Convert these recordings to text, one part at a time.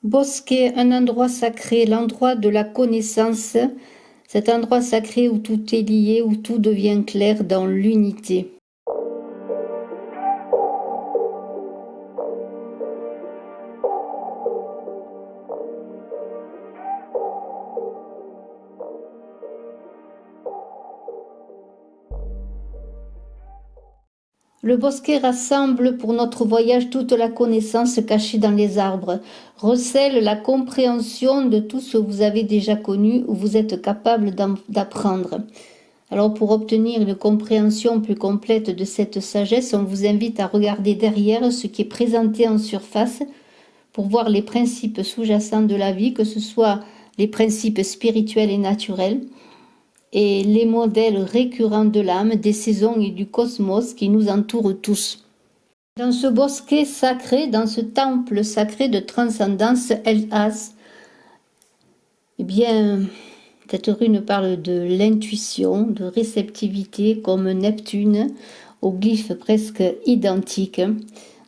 Bosquet, un endroit sacré, l'endroit de la connaissance, cet endroit sacré où tout est lié, où tout devient clair dans l'unité. Le bosquet rassemble pour notre voyage toute la connaissance cachée dans les arbres, recèle la compréhension de tout ce que vous avez déjà connu ou vous êtes capable d'apprendre. Alors pour obtenir une compréhension plus complète de cette sagesse, on vous invite à regarder derrière ce qui est présenté en surface pour voir les principes sous-jacents de la vie, que ce soit les principes spirituels et naturels, et les modèles récurrents de l'âme, des saisons et du cosmos qui nous entourent tous. Dans ce bosquet sacré, dans ce temple sacré de transcendance Elhas, eh bien, cette rune parle de l'intuition, de réceptivité comme Neptune, aux glyphes presque identiques,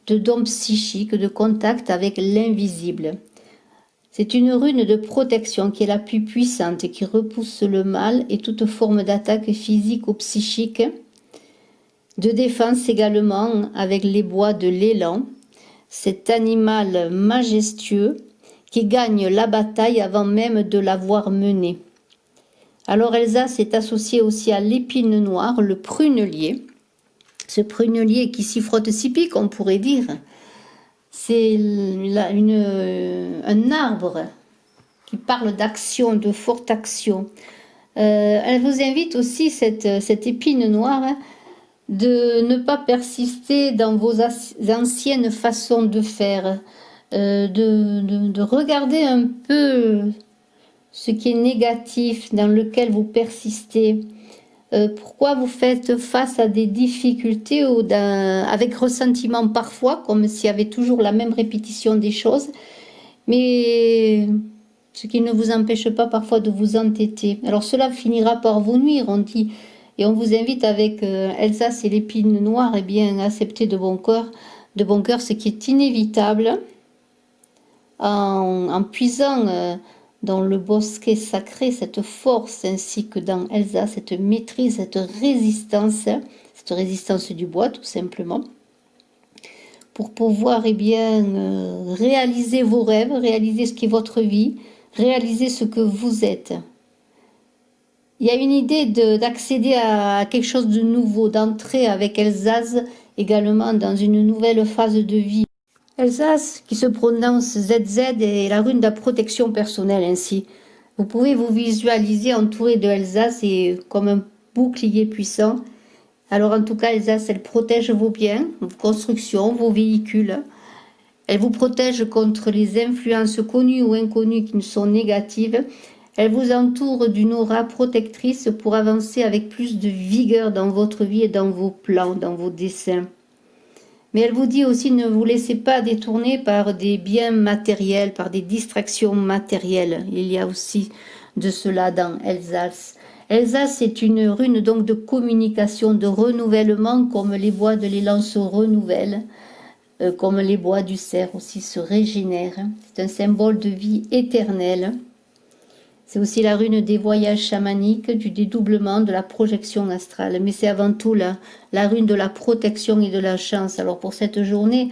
de dons psychiques, de contact avec l'invisible. C'est une rune de protection qui est la plus puissante, qui repousse le mal et toute forme d'attaque physique ou psychique. De défense également avec les bois de l'élan, cet animal majestueux qui gagne la bataille avant même de l'avoir menée. Alors Elsa s'est associée aussi à l'épine noire, le prunelier. Ce prunelier qui s'y frotte si pique, on pourrait dire. C'est un arbre qui parle d'action, de forte action. Elle vous invite aussi, cette épine noire, de ne pas persister dans vos anciennes façons de faire, de regarder un peu ce qui est négatif, dans lequel vous persistez, pourquoi vous faites face à des difficultés ou avec ressentiment parfois, comme s'il y avait toujours la même répétition des choses, mais ce qui ne vous empêche pas parfois de vous entêter. Alors cela finira par vous nuire, on dit, et on vous invite avec Elsa et l'épine noire, eh bien, à accepter de bon cœur ce qui est inévitable, en puisant dans le bosquet sacré cette force, ainsi que dans Elsa cette maîtrise, cette résistance du bois tout simplement, pour pouvoir eh bien, réaliser vos rêves, réaliser ce qui est votre vie, réaliser ce que vous êtes. Il y a une idée d'accéder à quelque chose de nouveau, d'entrer avec Elsa également dans une nouvelle phase de vie. Elsa, qui se prononce ZZ, est la rune de la protection personnelle ainsi. Vous pouvez vous visualiser entouré de Elsa, c'est comme un bouclier puissant. Alors en tout cas, Elsa, elle protège vos biens, vos constructions, vos véhicules. Elle vous protège contre les influences connues ou inconnues qui sont négatives. Elle vous entoure d'une aura protectrice pour avancer avec plus de vigueur dans votre vie et dans vos plans, dans vos desseins. Mais elle vous dit aussi, ne vous laissez pas détourner par des biens matériels, par des distractions matérielles. Il y a aussi de cela dans Elsace. Elsace est une rune donc de communication, de renouvellement, comme les bois de l'élan se renouvellent, comme les bois du cerf aussi se régénèrent. C'est un symbole de vie éternelle. C'est aussi la rune des voyages chamaniques, du dédoublement, de la projection astrale. Mais c'est avant tout la rune de la protection et de la chance. Alors pour cette journée,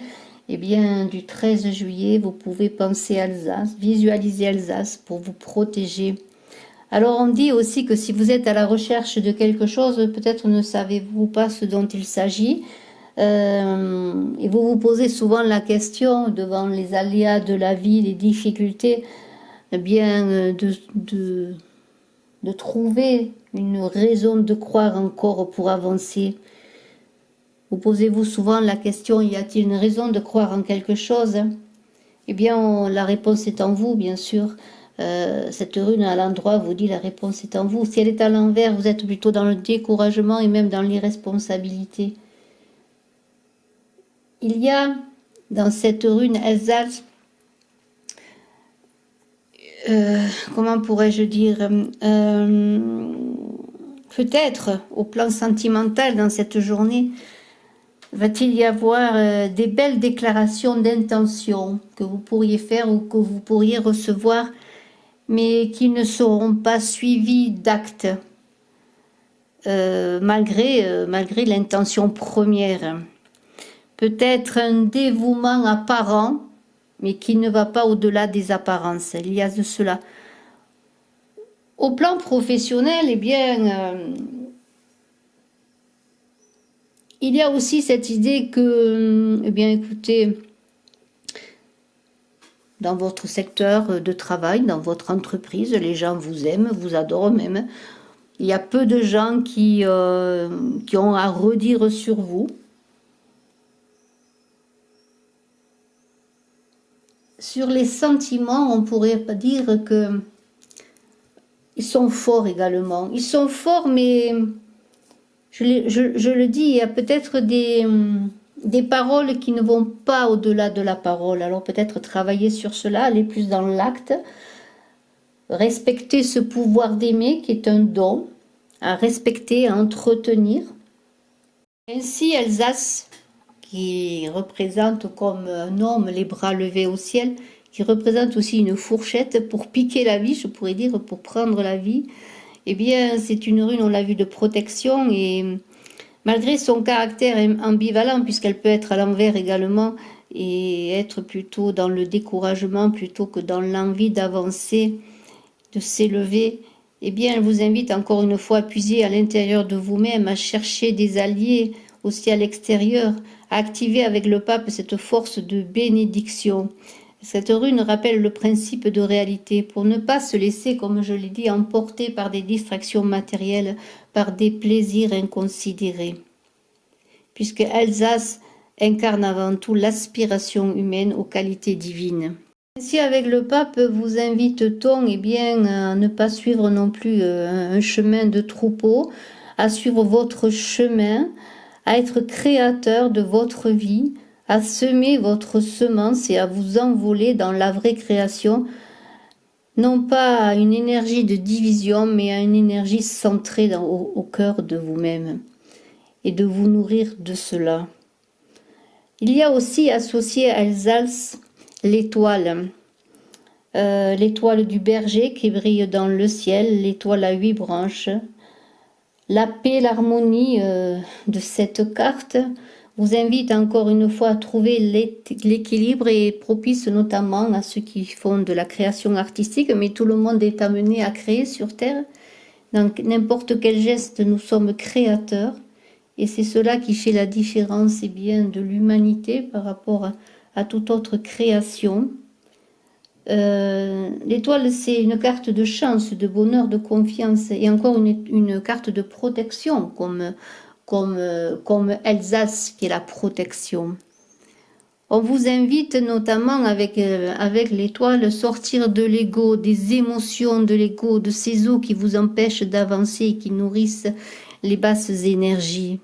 eh bien, du 13 juillet, vous pouvez penser à Alsace, visualiser Alsace pour vous protéger. Alors on dit aussi que si vous êtes à la recherche de quelque chose, peut-être ne savez-vous pas ce dont il s'agit. Et vous vous posez souvent la question devant les aléas de la vie, les difficultés, eh bien, de trouver une raison de croire encore pour avancer. Vous posez-vous souvent la question, y a-t-il une raison de croire en quelque chose? Eh bien, la réponse est en vous, bien sûr. Cette rune à l'endroit vous dit la réponse est en vous. Si elle est à l'envers, vous êtes plutôt dans le découragement et même dans l'irresponsabilité. Il y a dans cette rune Elsace, comment pourrais-je dire, peut-être au plan sentimental dans cette journée, Va-t-il y avoir des belles déclarations d'intention que vous pourriez faire ou que vous pourriez recevoir, mais qui ne seront pas suivies d'actes, malgré l'intention première. Peut-être un dévouement apparent, mais qui ne va pas au-delà des apparences. Il y a de cela. Au plan professionnel, eh bien, il y a aussi cette idée que, eh bien, écoutez, dans votre secteur de travail, dans votre entreprise, les gens vous aiment, vous adorent même. Il y a peu de gens qui ont à redire sur vous. Sur les sentiments, on pourrait dire que ils sont forts également. Ils sont forts, mais je le dis, il y a peut-être des paroles qui ne vont pas au-delà de la parole. Alors peut-être travailler sur cela, aller plus dans l'acte, respecter ce pouvoir d'aimer qui est un don, à respecter, à entretenir. Ainsi, Alsace, qui représente comme un homme les bras levés au ciel, qui représente aussi une fourchette pour piquer la vie, je pourrais dire, pour prendre la vie, eh bien, c'est une rune, on l'a vu, de protection et malgré son caractère ambivalent, puisqu'elle peut être à l'envers également et être plutôt dans le découragement plutôt que dans l'envie d'avancer, de s'élever, eh bien, elle vous invite encore une fois à puiser à l'intérieur de vous-même, à chercher des alliés aussi à l'extérieur, à activer avec le pape cette force de bénédiction. Cette rune rappelle le principe de réalité pour ne pas se laisser, comme je l'ai dit, emporter par des distractions matérielles, par des plaisirs inconsidérés. Puisque Alsace incarne avant tout l'aspiration humaine aux qualités divines. Ainsi, avec le pape, vous invite-t-on eh bien, à ne pas suivre non plus un chemin de troupeau, à suivre votre chemin, à être créateur de votre vie, à semer votre semence et à vous envoler dans la vraie création, non pas à une énergie de division, mais à une énergie centrée au cœur de vous-même, et de vous nourrir de cela. Il y a aussi associé à Alsace l'étoile. L'étoile du berger qui brille dans le ciel, l'étoile à 8 branches. La paix, l'harmonie de cette carte vous invite encore une fois à trouver l'équilibre et propice notamment à ceux qui font de la création artistique, mais tout le monde est amené à créer sur Terre. Dans n'importe quel geste, nous sommes créateurs. Et c'est cela qui fait la différence bien, de l'humanité par rapport à toute autre création. L'étoile, c'est une carte de chance, de bonheur, de confiance et encore une carte de protection comme Alsace qui est la protection. On vous invite notamment avec l'étoile sortir de l'ego, des émotions de l'ego, de ces eaux qui vous empêchent d'avancer et qui nourrissent les basses énergies.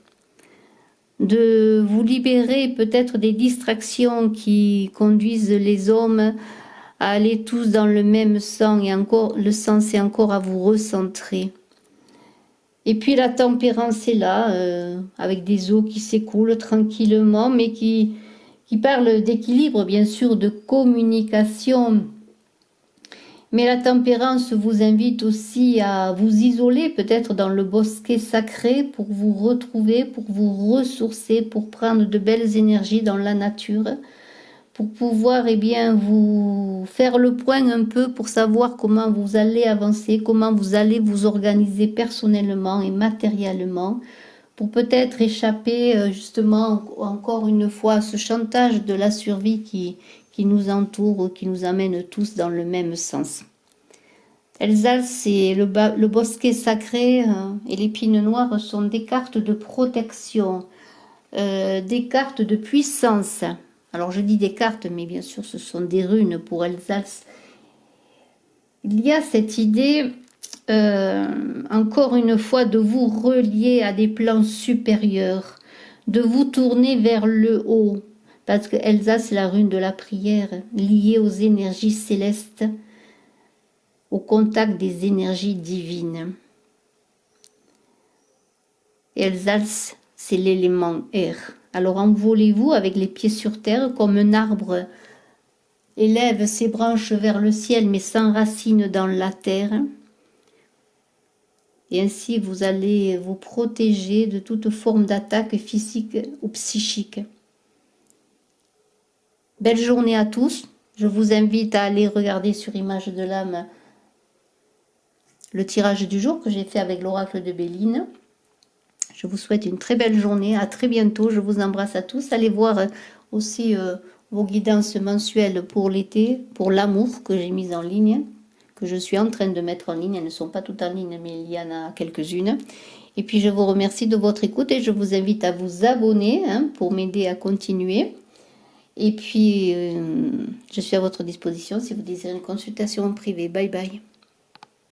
De vous libérer peut-être des distractions qui conduisent les hommes à aller tous dans le même sens et encore le sens est encore à vous recentrer. Et puis la tempérance est là, avec des eaux qui s'écoulent tranquillement, mais qui parlent d'équilibre, bien sûr, de communication. Mais la tempérance vous invite aussi à vous isoler, peut-être dans le bosquet sacré, pour vous retrouver, pour vous ressourcer, pour prendre de belles énergies dans la nature, pour pouvoir bien, vous faire le point un peu pour savoir comment vous allez avancer, comment vous allez vous organiser personnellement et matériellement, pour peut-être échapper justement encore une fois à ce chantage de la survie qui nous entoure, qui nous amène tous dans le même sens. Alsace, c'est le bosquet sacré et l'épine noire sont des cartes de protection, des cartes de puissance. Alors je dis des cartes, mais bien sûr ce sont des runes pour Alsace. Il y a cette idée, encore une fois, de vous relier à des plans supérieurs, de vous tourner vers le haut, parce que Alsace, c'est la rune de la prière, liée aux énergies célestes, au contact des énergies divines. Et Alsace, c'est l'élément air. Alors envolez-vous avec les pieds sur terre comme un arbre élève ses branches vers le ciel mais s'enracine dans la terre. Et ainsi vous allez vous protéger de toute forme d'attaque physique ou psychique. Belle journée à tous. Je vous invite à aller regarder sur Image de l'âme le tirage du jour que j'ai fait avec l'oracle de Béline. Je vous souhaite une très belle journée. À très bientôt. Je vous embrasse à tous. Allez voir aussi vos guidances mensuelles pour l'été, pour l'amour que j'ai mises en ligne, que je suis en train de mettre en ligne. Elles ne sont pas toutes en ligne, mais il y en a quelques-unes. Et puis je vous remercie de votre écoute et je vous invite à vous abonner pour m'aider à continuer. Et puis je suis à votre disposition si vous désirez une consultation en privé. Bye bye.